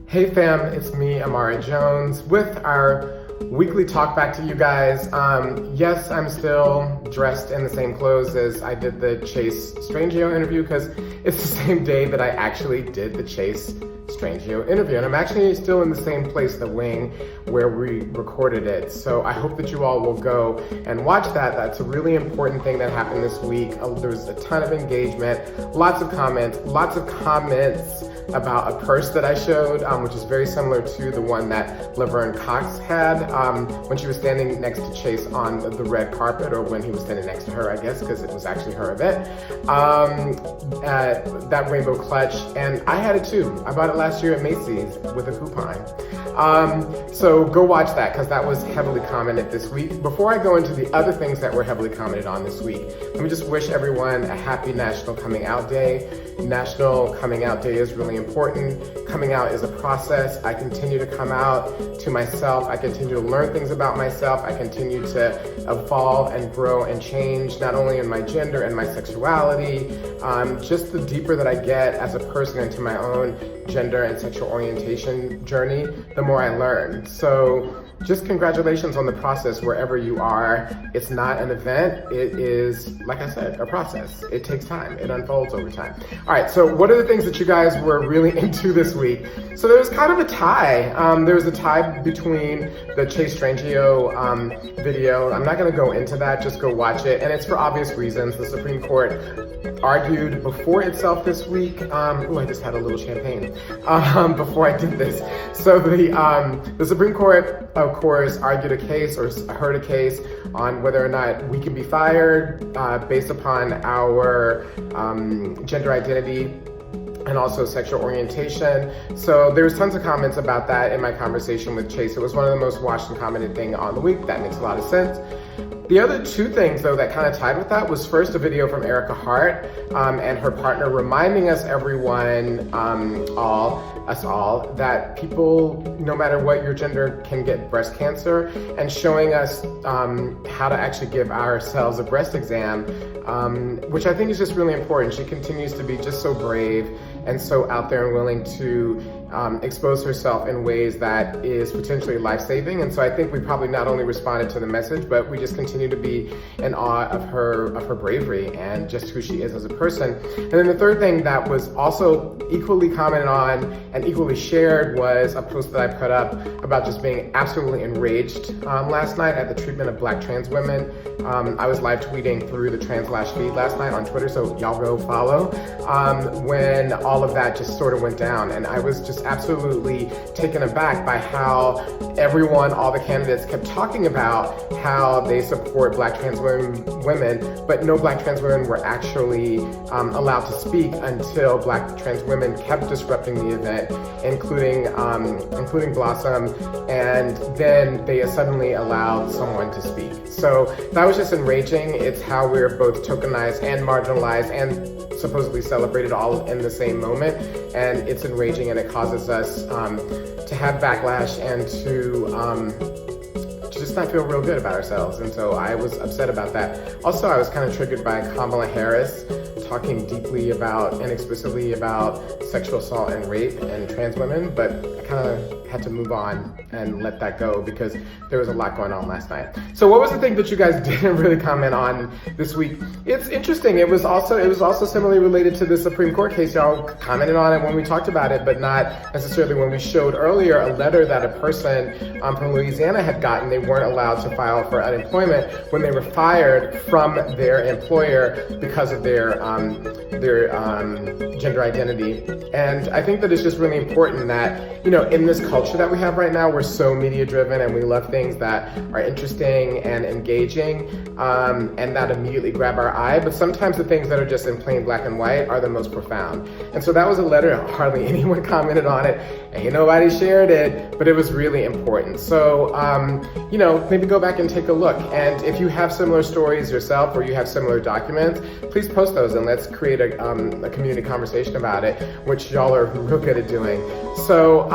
Hey fam, it's me, Imara Jones, with our weekly talk back to you guys. Yes, I'm still dressed in the same clothes as I did the Chase Strangio interview because it's the same day that I actually did the Chase Strangio interview. And I'm actually still in the same place, the wing, where we recorded it. So I hope that you all will go and watch that. That's a really important thing that happened this week. There was a ton of engagement, lots of comments about a purse that I showed, which is very similar to the one that Laverne Cox had when she was standing next to Chase on the red carpet, or when he was standing next to her, I guess, because it was actually her event. That rainbow clutch, and I had it too. I bought it last year at Macy's with a coupon. So go watch that, because that was heavily commented this week. Before I go into the other things that were heavily commented on this week, let me just wish everyone a happy National Coming Out Day. National Coming Out Day is really important. Coming out is a process. I continue to come out to myself. I continue to learn things about myself. I continue to evolve and grow and change, not only in my gender and my sexuality, just the deeper that I get as a person into my own gender and sexual orientation journey, the more I learn. So just congratulations on the process wherever you are. It's not an event. It is, like I said, a process. It takes time. It unfolds over time. All right, so what are the things that you guys were really into this week? So there was kind of a tie. There was a tie between the Chase Strangio video. I'm not going to go into that. Just go watch it. And it's for obvious reasons. The Supreme Court argued before itself this week. Oh, I just had a little champagne before I did this. So the Supreme Court, of course, argued a case, or heard a case, on whether or not we can be fired based upon our gender identity and also sexual orientation. So there was tons of comments about that in my conversation with Chase. It was one of the most watched and commented thing on the week. That makes a lot of sense. The other two things, though, that kind of tied with that was first a video from Erica Hart and her partner reminding us, everyone, us all, that people, no matter what your gender, can get breast cancer, and showing us how to actually give ourselves a breast exam, which I think is just really important. She continues to be just so brave and so out there and willing to expose herself in ways that is potentially life-saving. And so I think we probably not only responded to the message, but we just continue to be in awe of her bravery and just who she is as a person. And then the third thing that was also equally commented on and equally shared was a post that I put up about just being absolutely enraged last night at the treatment of Black trans women. I was live tweeting through the TransLash feed last night on Twitter, so y'all go follow, when all of that just sort of went down. And I was just absolutely taken aback by how everyone, all the candidates, kept talking about how they support Black trans women, but no Black trans women were actually allowed to speak until Black trans women kept disrupting the event, including Blossom, and then they suddenly allowed someone to speak. So that was just enraging. It's how we're both tokenized and marginalized and supposedly celebrated all in the same moment, and it's enraging, and it causes us to have backlash and to just not feel real good about ourselves. And so I was upset about that. Also, I was kind of triggered by Kamala Harris talking deeply about and explicitly about sexual assault and rape and trans women, but I kind of had to move on and let that go because there was a lot going on last night. So what was the thing that you guys didn't really comment on this week? It's interesting. It was also similarly related to the Supreme Court case. Y'all commented on it when we talked about it, but not necessarily when we showed earlier a letter that a person from Louisiana had gotten. They weren't allowed to file for unemployment when they were fired from their employer because of their gender identity. And I think that it's just really important that, in this culture that we have right now, we're so media driven and we love things that are interesting and engaging and that immediately grab our eye. But sometimes the things that are just in plain black and white are the most profound. And so that was a letter, hardly anyone commented on it, ain't nobody shared it, but it was really important. So, maybe go back and take a look. And if you have similar stories yourself or you have similar documents, please post those and let's create a community conversation about it, which y'all are real good at doing. So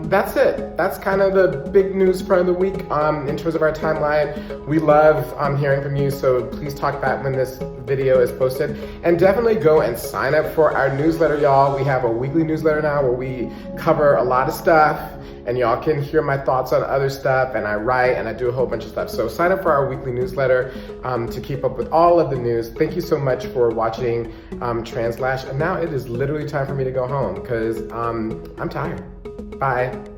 that's that's it. That's kind of the big news for the week in terms of our timeline. We love hearing from you, so please talk back when this video is posted. And definitely go and sign up for our newsletter, y'all. We have a weekly newsletter now where we cover a lot of stuff, and y'all can hear my thoughts on other stuff, and I write and I do a whole bunch of stuff. So sign up for our weekly newsletter to keep up with all of the news. Thank you so much for watching TransLash. And now it is literally time for me to go home because I'm tired. Bye.